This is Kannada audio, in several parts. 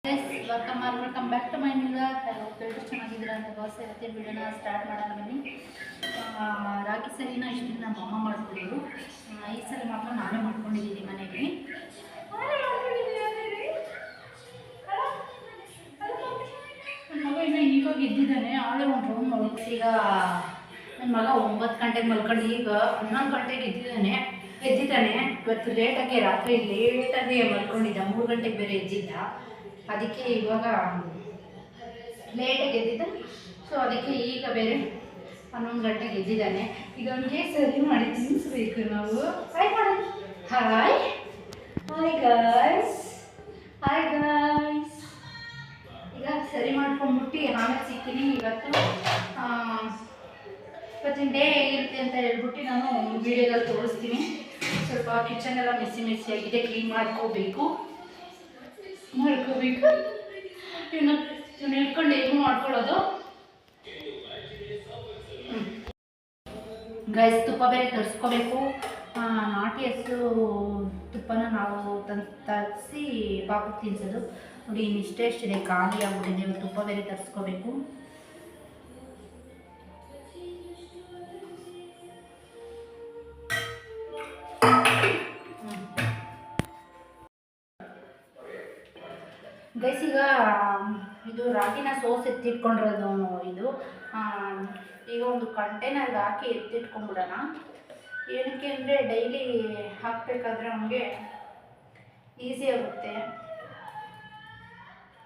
Welcome back to my new vlog. ಎಲ್ಲರೂ ಚೆನ್ನಾಗಿದ್ದೀರಾ ಅಂತ ಭಾವಿಸಿ ಇವತ್ತಿನ ವಿಡಿಯೋನ ಸ್ಟಾರ್ಟ್ ಮಾಡೋಣ ಬನ್ನಿ. ರಾಗಿ ಸರಿನ ಇಷ್ಟು ನಮ್ಮ ಅಮ್ಮ ಮಾಡ್ಕೊಂಡಿದ್ರು, ಈ ಸಲ ಮಾತ್ರ ನಾನೇ ಮಾಡ್ಕೊಂಡಿದ್ದೀನಿ ಮನೆಯಲ್ಲಿ. ನನ್ನ ಮಗ ಇನ್ನು ಇವಾಗ ಎದ್ದಿದ್ದಾನೆ, ಆಳೆ ಒಂದು ರೂಮ್ ನೋಡ್ಬೇಕು. ಈಗ ನನ್ನ ಮಗ 9 ಗಂಟೆಗೆ ಮಲ್ಕೊಂಡು ಈಗ 11 ಗಂಟೆಗೆ ಎದ್ದಿದ್ದಾನೆ. ಇವತ್ತು ಲೇಟಾಗಿ ರಾತ್ರಿ ಲೇಟಾಗಿ ಮಲ್ಕೊಂಡಿದ್ದ, 3 ಗಂಟೆಗೆ ಬೇರೆ ಎದ್ದಿದ್ದ. ಅದಕ್ಕೆ ಇವಾಗ ಲೇಟಾಗಿ ಎದ್ದಿದ್ದ. ಸೊ ಅದಕ್ಕೆ ಈಗ ಬೇರೆ 11 ಗಂಟೆಗೆ ಎದ್ದಿದ್ದಾನೆ. ಈಗ ಅವನಿಗೆ ಸರಿ ಮಾಡಿ ತಿನ್ನಿಸ್ಬೇಕು ನಾವು. ಹಾಯ್ ಮಾಡೋದು. Hi hi guys, hi guys. ಈಗ ಸರಿ ಮಾಡ್ಕೊಂಡ್ಬಿಟ್ಟು ಆಮೇಲೆ ಸಿಗ್ತೀನಿ. ಇವತ್ತಿನ ಡೇ ಹೇಗಿರುತ್ತೆ ಅಂತ ಹೇಳ್ಬಿಟ್ಟು ನಾನು ವೀಡಿಯೋದಲ್ಲಿ ತೋರಿಸ್ತೀನಿ. ಸ್ವಲ್ಪ ಕಿಚನ್ ಎಲ್ಲ ಮೆಸ್ಸಿ ಆಗಿದೆ, ಕ್ಲೀನ್ ಮಾಡ್ಕೋಬೇಕು. ಇವನ್ನ ಇಟ್ಕೊಂಡು ಏನು ಮಾಡ್ಕೊಳ್ಳೋದು. ಗೈಸ್, ತುಪ್ಪ ಬೇರೆ ತರಿಸ್ಕೋಬೇಕು. ನಾಟಿ ಹಸು ತುಪ್ಪನ ನಾವು ತರಿಸಿ ಪಾಪು ತಿನ್ಸೋದು. ನೋಡಿ ಇಷ್ಟೆಷ್ಟಿದೆ, ಖಾಲಿ ಆಗ್ಬಿಟ್ಟಿದೆ. ತುಪ್ಪ ಬೇರೆ ತರಿಸ್ಕೋಬೇಕು. ಗೈಸ್, ಈಗ ಇದು ರಾಗಿನ ಸೋಸ್ ಎತ್ತಿಟ್ಕೊಂಡಿರೋದು ಇದು. ಈಗ ಒಂದು ಕಂಟೈನರ್ಗೆ ಹಾಕಿ ಎತ್ತಿಟ್ಕೊಂಡ್ಬಿಡೋಣ. ಏನಕ್ಕೆ ಅಂದರೆ ಡೈಲಿ ಹಾಕಬೇಕಾದ್ರೆ ನಮಗೆ ಈಸಿ ಆಗುತ್ತೆ.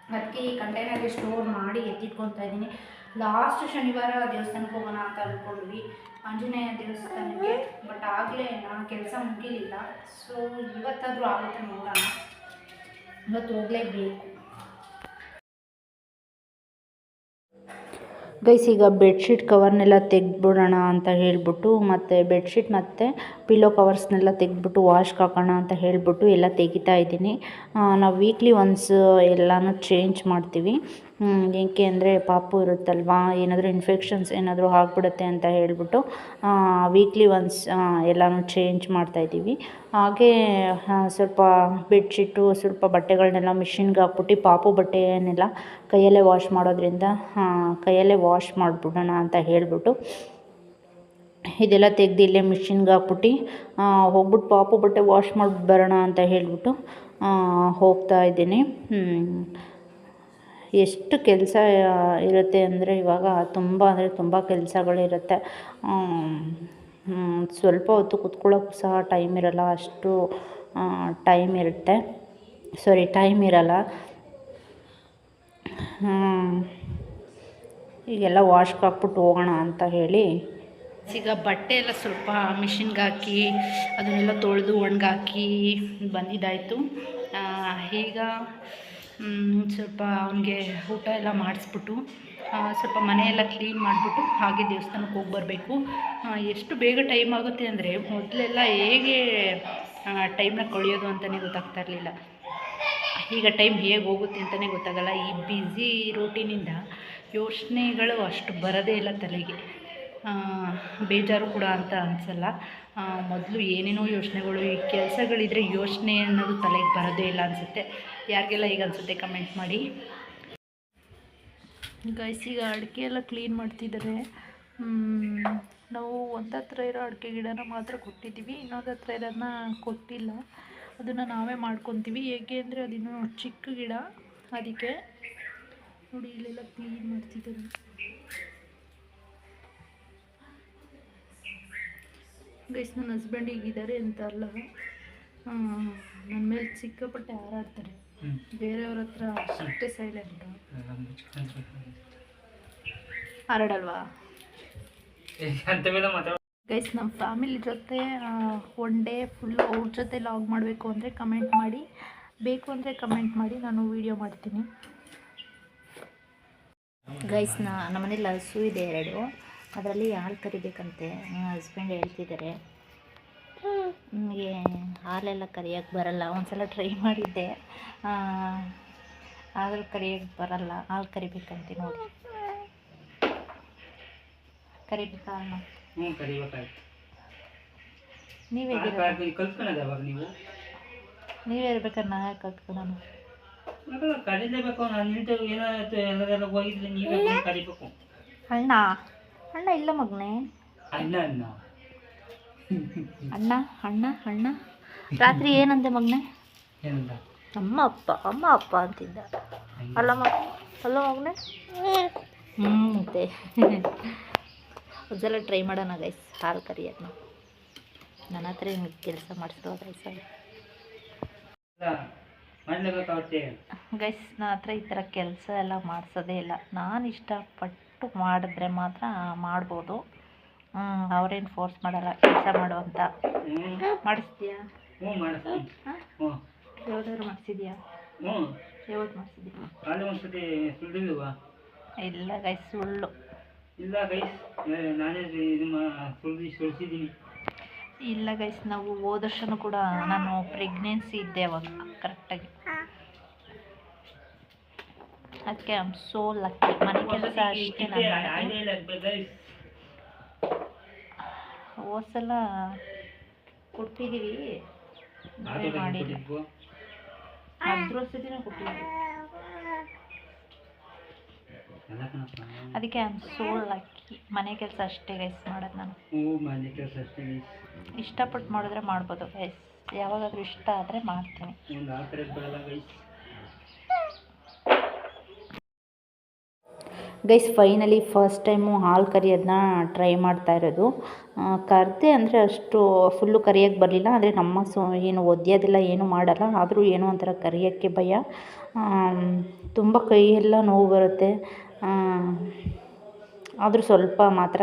ಅದಕ್ಕೆ ಈ ಕಂಟೈನರ್ಗೆ ಸ್ಟೋರ್ ಮಾಡಿ ಎತ್ತಿಟ್ಕೊತಾ ಇದ್ದೀನಿ. ಲಾಸ್ಟ್ ಶನಿವಾರ ದೇವಸ್ಥಾನಕ್ಕೆ ಹೋಗೋಣ ಅಂತ ಅಂದ್ಕೊಂಡ್ವಿ, ಆಂಜನೇಯ ದೇವಸ್ಥಾನಕ್ಕೆ. ಬಟ್ ಆಗಲೇ ನಾನು ಕೆಲಸ ಮುಗಿಲಿಲ್ಲ. ಸೊ ಇವತ್ತಾದರೂ ಆಗುತ್ತೆ, ನೋಡೋಣ. ಇವತ್ತು ಹೋಗಲೇಬೇಕು. ಗೈಸ್, ಈಗ ಬೆಡ್ಶೀಟ್ ಕವರ್ನೆಲ್ಲ ತೆಗೆದ್ಬಿಡೋಣ ಅಂತ ಹೇಳಿಬಿಟ್ಟು, ಮತ್ತು ಬೆಡ್ಶೀಟ್ ಮತ್ತು ಪಿಲ್ಲೋ ಕವರ್ಸ್ನೆಲ್ಲ ತೆಗೆದ್ಬಿಟ್ಟು ವಾಶ್ಗೆ ಹಾಕೋಣ ಅಂತ ಹೇಳಿಬಿಟ್ಟು ಎಲ್ಲ ತೆಗಿತಾ ಇದ್ದೀನಿ. ನಾವು ವೀಕ್ಲಿ ಒನ್ಸ್ ಎಲ್ಲನೂ ಚೇಂಜ್ ಮಾಡ್ತೀವಿ. ಏಕೆ ಅಂದರೆ ಪಾಪು ಇರುತ್ತಲ್ವ, ಏನಾದರೂ ಇನ್ಫೆಕ್ಷನ್ಸ್ ಏನಾದರೂ ಆಗಿಬಿಡುತ್ತೆ ಅಂತ ಹೇಳಿಬಿಟ್ಟು ವೀಕ್ಲಿ ಒನ್ಸ್ ಎಲ್ಲನೂ ಚೇಂಜ್ ಮಾಡ್ತಾಯಿದ್ದೀವಿ. ಹಾಗೇ ಸ್ವಲ್ಪ ಬೆಡ್ಶೀಟು, ಸ್ವಲ್ಪ ಬಟ್ಟೆಗಳನ್ನೆಲ್ಲ ಮಿಷಿನ್ಗೆ ಹಾಕ್ಬಿಟ್ಟು ಪಾಪು ಬಟ್ಟೆಯನ್ನೆಲ್ಲ ಕೈಯಲ್ಲೇ ವಾಶ್ ಮಾಡೋದ್ರಿಂದ ಕೈಯಲ್ಲೇ ವಾಶ್ ಮಾಡಿಬಿಡೋಣ ಅಂತ ಹೇಳಿಬಿಟ್ಟು ಇದೆಲ್ಲ ತೆಗೆದು ಇಲ್ಲೇ ಮಿಷಿನ್ಗೆ ಹಾಕ್ಬಿಟ್ಟು ಹೋಗ್ಬಿಟ್ಟು ಪಾಪು ಬಟ್ಟೆ ವಾಶ್ ಮಾಡಿಬಿಟ್ಟು ಬರೋಣ ಅಂತ ಹೇಳಿಬಿಟ್ಟು ಹೋಗ್ತಾ ಇದ್ದೀನಿ. ಎಷ್ಟು ಕೆಲಸ ಇರುತ್ತೆ ಅಂದರೆ ಇವಾಗ ತುಂಬ ಕೆಲಸಗಳಿರುತ್ತೆ. ಸ್ವಲ್ಪ ಹೊತ್ತು ಕೂತ್ಕೊಳ್ಳೋಕ್ಕೂ ಸಹ ಟೈಮ್ ಇರಲ್ಲ, ಅಷ್ಟು ಟೈಮ್ ಇರಲ್ಲ. ಈಗೆಲ್ಲ ವಾಶ್ಗೆ ಹಾಕ್ಬಿಟ್ಟು ಹೋಗೋಣ ಅಂತ ಹೇಳಿ ಈಗ ಬಟ್ಟೆ ಎಲ್ಲ ಸ್ವಲ್ಪ ಮಿಷಿನ್ಗೆ ಹಾಕಿ ಅದನ್ನೆಲ್ಲ ತೊಳೆದು ಒಣಗಾಕಿ ಬಂದಿದ್ದಾಯಿತು. ಈಗ ಸ್ವಲ್ಪ ಅವನಿಗೆ ಊಟ ಎಲ್ಲ ಮಾಡಿಸ್ಬಿಟ್ಟು ಸ್ವಲ್ಪ ಮನೆಯೆಲ್ಲ ಕ್ಲೀನ್ ಮಾಡಿಬಿಟ್ಟು ಹಾಗೆ ದೇವಸ್ಥಾನಕ್ಕೆ ಹೋಗಿ ಬರಬೇಕು. ಎಷ್ಟು ಬೇಗ ಟೈಮ್ ಆಗುತ್ತೆ ಅಂದರೆ ಮೊದಲೆಲ್ಲ ಹೇಗೆ ಟೈಮ್ನ ಕಳೆಯೋದು ಅಂತಲೇ ಗೊತ್ತಾಗ್ತಾ ಇರಲಿಲ್ಲ. ಈಗ ಟೈಮ್ ಹೇಗೆ ಹೋಗುತ್ತೆ ಅಂತಲೇ ಗೊತ್ತಾಗಲ್ಲ. ಈ ಬ್ಯುಸಿ ರೂಟೀನಿಂದ ಯೋಚನೆಗಳು ಅಷ್ಟು ಬರೋದೇ ಇಲ್ಲ ತಲೆಗೆ. ಬೇಜಾರು ಕೂಡ ಅಂತ ಅನಿಸಲ್ಲ. ಮೊದಲು ಏನೇನೋ ಯೋಚನೆಗಳು, ಈ ಕೆಲಸಗಳಿದ್ರೆ ಯೋಚನೆ ಅನ್ನೋದು ತಲೆಗೆ ಬರೋದೇ ಇಲ್ಲ ಅನಿಸುತ್ತೆ. ಯಾರಿಗೆಲ್ಲ ಈಗ ಅನಿಸುತ್ತೆ ಕಮೆಂಟ್ ಮಾಡಿ. ಗೈಸ್, ಈಗ ಅಡಿಕೆ ಎಲ್ಲ ಕ್ಲೀನ್ ಮಾಡ್ತಿದ್ದಾರೆ. ನಾವು ಒಂದು ಹತ್ರ ಇರೋ ಅಡಿಕೆ ಗಿಡನ ಮಾತ್ರ ಕೊಟ್ಟಿದ್ದೀವಿ, ಇನ್ನೊಂದು ಹತ್ರ ಇರೋದನ್ನ ಕೊಟ್ಟಿಲ್ಲ. ಅದನ್ನು ನಾವೇ ಮಾಡ್ಕೊತೀವಿ. ಹೇಗೆ ಅಂದರೆ ಅದಿನ್ನೂ ಚಿಕ್ಕ ಗಿಡ, ಅದಕ್ಕೆ ನೋಡಿ ಇಲ್ಲೆಲ್ಲ ಕ್ಲೀನ್ ಮಾಡ್ತಿದ್ದಾರೆ. ಗೈಸ್, ನನ್ನ ಹಸ್ಬೆಂಡ್ ಹೀಗಿದ್ದಾರೆ ಅಂತ ಅಲ್ಲ, ನನ್ನ ಮೇಲೆ ಸಿಕ್ಕಾಪಟ್ಟೆ ಹಾರಾಡ್ತಾರೆ. ಬೇರೆಯವ್ರ ಹತ್ರ ಅಷ್ಟೇ ಸೈಲೆಂಟು. ಹಾರಾಡಲ್ವಾ ಗೈಸ್? ನಮ್ಮ ಫ್ಯಾಮಿಲಿ ಜೊತೆ ಒನ್ ಡೇ ಫುಲ್ಲು ಅವ್ರ ಜೊತೆ ಲಾಗ್ ಮಾಡಬೇಕು ಅಂದರೆ ಕಮೆಂಟ್ ಮಾಡಿ, ಬೇಕು ಅಂದರೆ ಕಮೆಂಟ್ ಮಾಡಿ, ನಾನು ವೀಡಿಯೋ ಮಾಡ್ತೀನಿ. ಗೈಸ್, ನಮ್ಮ ಮನೇಲಿ ಹಸು ಇದೆ 2. ಅದರಲ್ಲಿ ಹಾಲು ಕರಿಬೇಕಂತೆ. ನನ್ನ ಹಸ್ಬೆಂಡ್ ಹೇಳ್ತಿದ್ದಾರೆ. ನನಗೆ ಹಾಲೆಲ್ಲ ಕರಿಯೋಕ್ಕೆ ಬರಲ್ಲ. ಒಂದ್ಸಲ ಟ್ರೈ ಮಾಡಿದ್ದೆ, ಆದರೂ ಕರಿಯೋಕ್ಕೆ ಬರಲ್ಲ. ಹಾಲು ಕರಿಬೇಕಂತೆ. ನೋಡಿ, ಕರಿಬೇಕಾ? ಕರಿಬೇಕಾಯ್ತು. ನೀವೇ ಇರ್ಬೇಕಾದ್ರೆ ನಾ ಕಲ್ತ್ಕೊಳ್ಳೋಣ. ಕರೀಲೇಬೇಕು. ನಾನು ನಿಂತು ಏನಾಯ್ತು ಎಲ್ಲದೆಲ್ಲ ಹೋಗಿದ್ರೆ ನೀವೇ ಕರಿಬೇಕು. ಅಣ್ಣ ಅಣ್ಣ ಇಲ್ಲ ಮಗನೇ. ಅಣ್ಣ ಅಣ್ಣ ಅಣ್ಣ ಅಣ್ಣ ಅಣ್ಣ ರಾತ್ರಿ ಏನಂದೆ ಮಗನೇ? ಏನಂದ? ಅಮ್ಮ ಅಪ್ಪ ಅಂತಿದ್ದ. ಅಲ್ಲ ಮಗನೇ. ಮತ್ತೆ ಒಂದ್ಸಲ ಟ್ರೈ ಮಾಡೋಣ ಗೈಸ್, ಹಾಲು ಕರಿಯೋದು. ನನ್ನ ಹತ್ರ ಹಿಂಗೆ ಕೆಲಸ ಮಾಡಿಸ್ರೋ ಗೈಸ್. ಗೈಸ್ ನನ್ನ ಹತ್ರ ಈ ಥರ ಕೆಲಸ ಎಲ್ಲ ಮಾಡಿಸೋದೇ ಇಲ್ಲ. ನಾನು ಇಷ್ಟಪಟ್ಟು ಮಾಡಿದ್ರೆ ಮಾತ್ರ ಮಾಡ್ಬೋದು. ಅವ್ರೇನು ಫೋರ್ಸ್ ಮಾಡಲ್ಲ ಕೆಲಸ ಮಾಡುವಂತ. ಮಾಡಿಸ್ತೀಯಾ? ಯಾವ್ದಾದ್ರು ಮಾಡಿಸಿದ್ಯಾ? ಯಾವತ್ತು ಮಾಡಿಸಿದ್ಯಾ? ಇಲ್ಲ ಗೈಸ್, ಸುಳ್ಳು. ಇಲ್ಲ ಗೈಸ್, ನಾನೇ ಸುಳ್ಸಿದ್ದೀನಿ. ಇಲ್ಲ ಗೈಸ್, ನಾವು ಹೋದ ವರ್ಷನೂ ಕೂಡ ನಾನು ಪ್ರೆಗ್ನೆನ್ಸಿ ಇದ್ದೆ ಅವಾಗ ಕರೆಕ್ಟಾಗಿ. ಅದಕ್ಕೆ ಐ ಆಮ್ ಸೋ ಲಕ್ಕಿ. ಮನೆ ಕೆಲಸ ಅಷ್ಟೇ ಹೋದ ಸಲ ಕೊಟ್ಟಿದ್ದೀವಿ, ಮಾಡಿಲ್ಲ. ಅದ್ರ ವರ್ಷದಿನ ಕೊಟ್ಟಿದ್ದೀವಿ. ಅದಕ್ಕೆ ಐ ಆಮ್ ಸೋ ಲಕ್ಕಿ. ಮನೆ ಕೆಲಸ ಅಷ್ಟೇ ಗೈಸ್ ಮಾಡೋದು ನಾನು. ಇಷ್ಟಪಟ್ಟು ಮಾಡಿದ್ರೆ ಮಾಡ್ಬೋದು ಗೈಸ್. ಯಾವಾಗಾದ್ರೂ ಇಷ್ಟ ಆದರೆ ಮಾಡ್ತೀನಿ. ಗೈಸ್ ಫೈನಲಿ ಫಸ್ಟ್ ಟೈಮು ಹಾಲು ಕರಿಯೋದನ್ನ ಟ್ರೈ ಮಾಡ್ತಾ ಇರೋದು. ಕರ್ದೆ ಅಂದರೆ ಅಷ್ಟು ಫುಲ್ಲು ಕರಿಯೋಕ್ಕೆ ಬರಲಿಲ್ಲ. ಆದರೆ ನಮ್ಮ ಏನು ಒದ್ದೆಯೋದೆಲ್ಲ ಏನೂ ಮಾಡಲ್ಲ. ಆದರೂ ಏನೋ ಒಂಥರ ಕರಿಯೋಕ್ಕೆ ಭಯ. ತುಂಬ ಕೈಯೆಲ್ಲ ನೋವು ಬರುತ್ತೆ. ಆದರೂ ಸ್ವಲ್ಪ ಮಾತ್ರ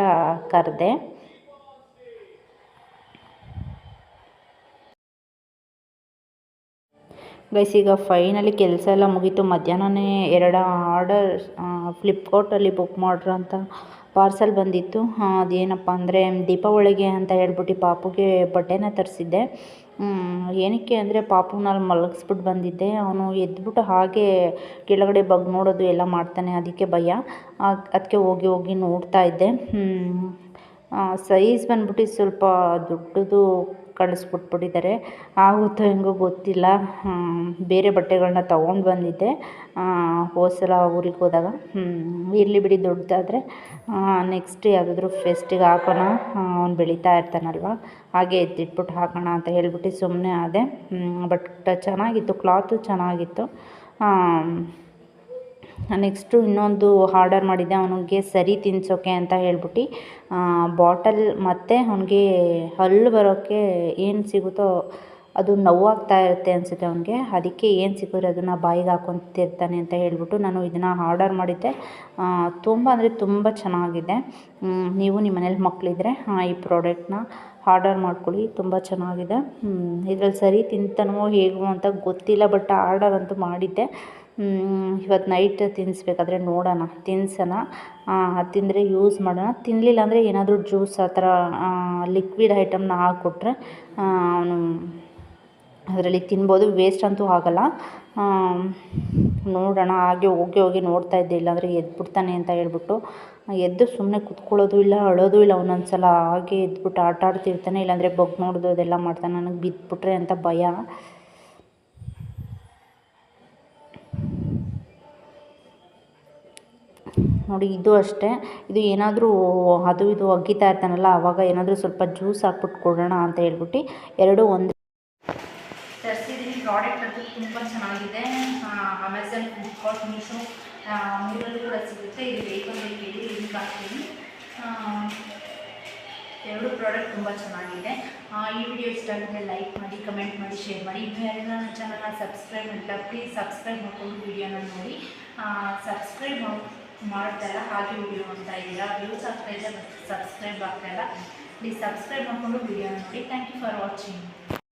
ಕರೆದೆ. ಗೈಸ್ ಈಗ ಫೈನಲಿ ಕೆಲಸ ಎಲ್ಲ ಮುಗೀತು. ಮಧ್ಯಾಹ್ನನೇ 2 ಆರ್ಡರ್ ಫ್ಲಿಪ್ಕಾರ್ಟಲ್ಲಿ ಬುಕ್ ಮಾಡಿರೋಂಥ ಪಾರ್ಸಲ್ ಬಂದಿತ್ತು. ಅದೇನಪ್ಪ ಅಂದರೆ ದೀಪಾವಳಿಗೆ ಅಂತ ಹೇಳ್ಬಿಟ್ಟು ಪಾಪುಗೆ ಬಟ್ಟೆನ ತರಿಸಿದ್ದೆ. ಏನಕ್ಕೆ ಅಂದರೆ ಪಾಪುನ ಅಲ್ಲಿ ಮಲಗಿಸ್ಬಿಟ್ಟು ಬಂದಿದ್ದೆ. ಅವನು ಎದ್ಬಿಟ್ಟು ಹಾಗೆ ಕೆಳಗಡೆ ಬಗ್ ನೋಡೋದು ಎಲ್ಲ ಮಾಡ್ತಾನೆ. ಅದಕ್ಕೆ ಭಯ. ಅದಕ್ಕೆ ಹೋಗಿ ನೋಡ್ತಾ ಇದ್ದೆ. ಸೈಜ್ ಬಂದ್ಬಿಟ್ಟು ಸ್ವಲ್ಪ ದೊಡ್ಡದು ಕಳಿಸ್ಬಿಟ್ಬಿಟ್ಟಿದ್ದಾರೆ. ಆಗುತ್ತೋ ಹೆಂಗೋ ಗೊತ್ತಿಲ್ಲ. ಬೇರೆ ಬಟ್ಟೆಗಳನ್ನ ತೊಗೊಂಡು ಬಂದಿದ್ದೆ ಹೋದ ಸಲ ಊರಿಗೆ ಹೋದಾಗ. ಇರಲಿ ಬಿಡಿ, ದೊಡ್ಡದಾದರೆ ನೆಕ್ಸ್ಟ್ ಯಾವುದಾದ್ರೂ ಫೆಸ್ಟಿಗೆ ಹಾಕೋಣ. ಅವ್ನು ಬೆಳೀತಾ ಇರ್ತಾನಲ್ವ, ಹಾಗೆ ಎತ್ತಿಟ್ಬಿಟ್ಟು ಹಾಕೋಣ ಅಂತ ಹೇಳ್ಬಿಟ್ಟು ಸುಮ್ಮನೆ ಆದೆ. ಬಟ್ ಚೆನ್ನಾಗಿತ್ತು, ಕ್ಲಾತು ಚೆನ್ನಾಗಿತ್ತು. ನೆಕ್ಸ್ಟು ಇನ್ನೊಂದು ಆರ್ಡರ್ ಮಾಡಿದ್ದೆ ಅವನಿಗೆ ಸರಿ ತಿನ್ನಿಸೋಕ್ಕೆ ಅಂತ ಹೇಳ್ಬಿಟ್ಟು. ಬಾಟಲ್ ಮತ್ತು ಅವನಿಗೆ ಹಲ್ಲು ಬರೋಕ್ಕೆ ಏನು ಸಿಗುತ್ತೋ ಅದು ನೋವಾಗ್ತಾ ಇರುತ್ತೆ ಅನಿಸುತ್ತೆ ಅವನಿಗೆ. ಅದಕ್ಕೆ ಏನು ಸಿಕ್ಕಿದ್ರೆ ಅದನ್ನು ಬಾಯಿಗೆ ಹಾಕ್ಕೊತಿರ್ತಾನೆ ಅಂತ ಹೇಳ್ಬಿಟ್ಟು ನಾನು ಇದನ್ನು ಆರ್ಡರ್ ಮಾಡಿದ್ದೆ. ತುಂಬ ಅಂದರೆ ತುಂಬ ಚೆನ್ನಾಗಿದೆ. ನೀವು ನಿಮ್ಮ ಮನೇಲಿ ಮಕ್ಕಳಿದ್ರೆ ಈ ಪ್ರಾಡಕ್ಟ್ನ ಆರ್ಡರ್ ಮಾಡ್ಕೊಳ್ಳಿ, ತುಂಬ ಚೆನ್ನಾಗಿದೆ. ಇದ್ರಲ್ಲಿ ಸರಿ ತಿಂತಾನೋ ಹೇಗೋ ಅಂತ ಗೊತ್ತಿಲ್ಲ, ಬಟ್ ಆರ್ಡರ್ ಅಂತೂ ಮಾಡಿದ್ದೆ. ಇವತ್ತು ನೈಟ್ ತಿನ್ನಿಸ್ಬೇಕಾದ್ರೆ ನೋಡೋಣ, ತಿನ್ಸೋಣ. ತಿಂದರೆ ಯೂಸ್ ಮಾಡೋಣ. ತಿನ್ನಲಿಲ್ಲ ಅಂದರೆ ಏನಾದರೂ ಜ್ಯೂಸ್ ಆ ಥರ ಲಿಕ್ವಿಡ್ ಐಟಮ್ನ ಹಾಕ್ಕೊಟ್ರೆ ಅವನು ಅದರಲ್ಲಿ ತಿನ್ಬೋದು. ವೇಸ್ಟ್ ಅಂತೂ ಆಗೋಲ್ಲ. ನೋಡೋಣ. ಹಾಗೆ ಹೋಗಿ ನೋಡ್ತಾ ಇದ್ದೆ, ಇಲ್ಲಾಂದರೆ ಎದ್ಬಿಡ್ತಾನೆ ಅಂತ ಹೇಳ್ಬಿಟ್ಟು. ಎದ್ದು ಸುಮ್ಮನೆ ಕುತ್ಕೊಳ್ಳೋದು ಇಲ್ಲ, ಅಳೋದು ಇಲ್ಲ. ಒಂದೊಂದು ಸಲ ಹಾಗೆ ಎದ್ಬಿಟ್ಟು ಆಟ ಆಡ್ತಿರ್ತಾನೆ, ಇಲ್ಲಾಂದರೆ ಬಗ್ ನೋಡೋದು ಅದೆಲ್ಲ ಮಾಡ್ತಾನೆ. ನನಗೆ ಬಿದ್ದುಬಿಟ್ರೆ ಅಂತ ಭಯ. ನೋಡಿ ಇದು ಅಷ್ಟೇ. ಇದು ಏನಾದರೂ ಅದು ಇದು ಅಗ್ಗಿತಾ ಇರ್ತಾನಲ್ಲ, ಆವಾಗ ಏನಾದರೂ ಸ್ವಲ್ಪ ಜ್ಯೂಸ್ ಹಾಕ್ಬಿಟ್ಟು ಕೊಡೋಣ ಅಂತ ಹೇಳ್ಬಿಟ್ಟು ಎರಡು ಒಂದು ತರಿಸಿದ್ದೀನಿ. ಪ್ರಾಡಕ್ಟ್ ಅಂತೂ ತುಂಬ ಚೆನ್ನಾಗಿದೆ. ಅಮೆಝಾನ್, ಫ್ಲಿಪ್ಕಾರ್ಟ್, ಮೀಶೋ ಮೂರಲ್ಲೂ ಕೂಡ ಸಿಗುತ್ತೆ. ಇದು ಬೇಕಂದ್ರೆ ಕೇಳಿ, ಲಿಂಕ್ ಹಾಕ್ತೀನಿ. ಎರಡು ಪ್ರಾಡಕ್ಟ್ ತುಂಬ ಚೆನ್ನಾಗಿದೆ. ಈ ವಿಡಿಯೋ ಇಷ್ಟ ಆಗಿದ್ರೆ ಲೈಕ್ ಮಾಡಿ, ಕಮೆಂಟ್ ಮಾಡಿ, ಶೇರ್ ಮಾಡಿ. ಇನ್ನೂ ಯಾರೆಲ್ಲ ನನ್ನ ಚಾನಲ್ನ ಸಬ್ಸ್ಕ್ರೈಬ್ ಮಾಡಿಲ್ಲ ಪ್ಲೀಸ್ ಸಬ್ಸ್ಕ್ರೈಬ್ ಮಾಡಿಕೊಂಡು ವಿಡಿಯೋನ ನೋಡಿ. ಸಬ್ಸ್ಕ್ರೈಬ್ ಮಾಡ್ತಾಯಿಲ್ಲ, ಹಾಗೆ ವಿಡಿಯೋ ನೋಡ್ತಾ ಇದ್ದೀರಾ, ವ್ಯೂಸ್ ಆಗ್ತಾಯಿದೆ ಬಟ್ ಸಬ್ಸ್ಕ್ರೈಬ್ ಆಗ್ತಾಯಿಲ್ಲ. ಪ್ಲೀಸ್ ಸಬ್ಸ್ಕ್ರೈಬ್ ಮಾಡಿಕೊಂಡು ವಿಡಿಯೋನ ನೋಡಿ. Thank you for watching.